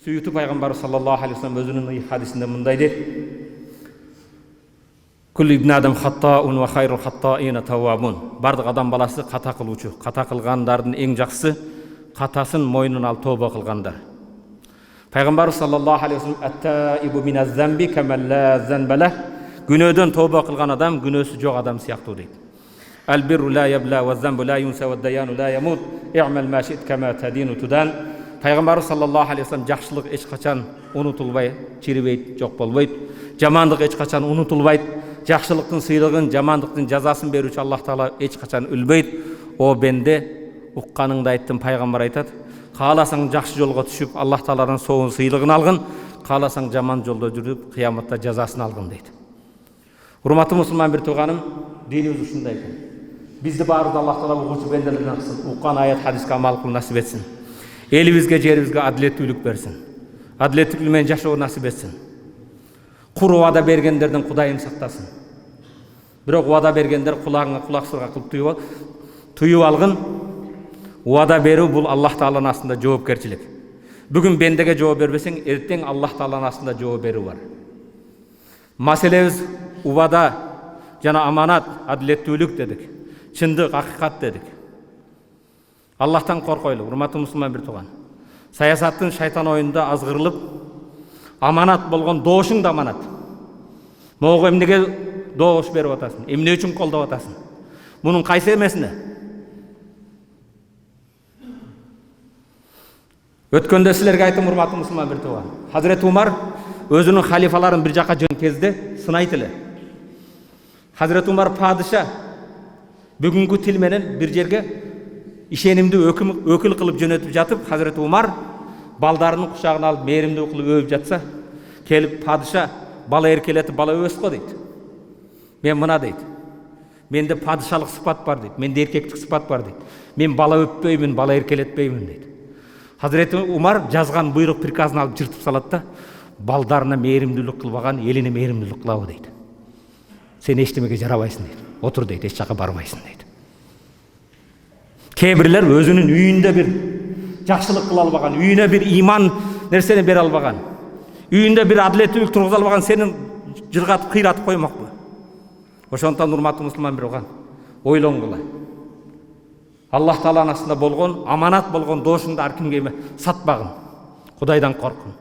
Сүйүктүү пайгамбар саллаллаху алейхи вассалам өзүнүн хадисинде мындай дейт: Күллү ибн адам хаттаун ва хайрул хаттаина таввабун. Бардык адам баласы ката кылуучу, ката кылгандардын эң жакшысы катасын мойнун алып тооба кылгандар. Пайгамбар саллаллаху алейхи вассалам ат-таибу миназ-замби камал ла занба лах. Күнөөдөн тооба кылган адам күнөөсү жок адам сыяктуу дейт. Ал-бирру ла ябла ва-замбу ла юнса ва-даяну ла ямут. И'мал ма ши'т кама тадину тудан. Пайгамбар саллаллаху алейхи вассалам жакшылык эч качан унутулбай, чирибейт, жок болбойт. Жамандык эч качан унутулбайт. Жакшылыктын сыйлыгын, жамандыктын жазасын берүүчү Аллах Таала эч качан өлбөйт. О бенде, укканыңды айттым, пайгамбар айтат: кааласаң жакшы жолго түшүп, Аллах Тааладан соон сыйлыгын алгын, кааласаң жаман жолдо жүрүп, кыяматта жазасын алгын дейт. Урматтуу мусулман бир тууганым, динибиз ушундай экен. Бизди баарыбызды Аллах Таала угуучу бендерлерден кылсын, уккан аят хадиске амал кылуу насип этсин. Элибизге, жерибизге адилеттүүлүк берсин. Адилеттүүлүк менен жашоо насип этсин. Кур убада бергендерден Кудайым сактасын. Бирок убада бергендер кулагыңа кулак сырга кылып туюп алгын. Убада берүү бул Аллах Тааланын астында жоопкерчилик. Бүгүн бендеге жооп бербесең, эртең Аллах Тааланын астында жооп берүү бар. Маселебиз убада жана аманат, адилеттүүлүк дедик. Чындык, акыйкат дедик. Аллахтан коркойлу, урматтуу мусулман бир тууган. Саясаттын шайтан оюнда азгырылып, аманат болгон доошуң да аманат. Могу эмнеге доош берип атасың? Эмне үчүн колдоп атасың? Мунун кайсы эмесине? Өткөндө силерге айттым, урматтуу мусулман бир тууган. Хазирети Умар өзүнүн халифаларын бир жакка жөн кезде сынайт эле. Хазирети Умар падыша бүгүнкү тил менен бир жерге ишенимдүү өкүл кылып жөнөтүп жатып, Хазирети Умар балдарынын кучагына алып мээримдүү кылып өөп жатса, келип падыша бала эркелетип, бала өбөс го дейт. Мен мына дейт. Менде падышалык сыпат бар дейт. Менде эркектик сыпат бар дейт. Мен бала өппөймүн, бала эркелетпеймин дейт. Хазирети Умар жазган буйрук приказын алып жыртып салат да, балдарына мээримдүүлүк кылбаган элине мээримдүүлүк кылабы дейт. Сен эчтемеге жарабайсың дейт. Отур дейт, эч жака барбайсың дейт. Кээ бирлер өзүнүн үйүндө бир жакшылык кыла албаган, үйүнө бир иман нерсени бере албаган, үйүндө бир адилеттүүлүк тургуза албаган сени жыргатып, кыйратып коймокпу? Ошондон урматтуу мусулман бир тууган, ойлонгула. Аллах Тааланын астында болгон, аманат болгон доошуңду ар кимге сатпагын. Кудайдан коркун.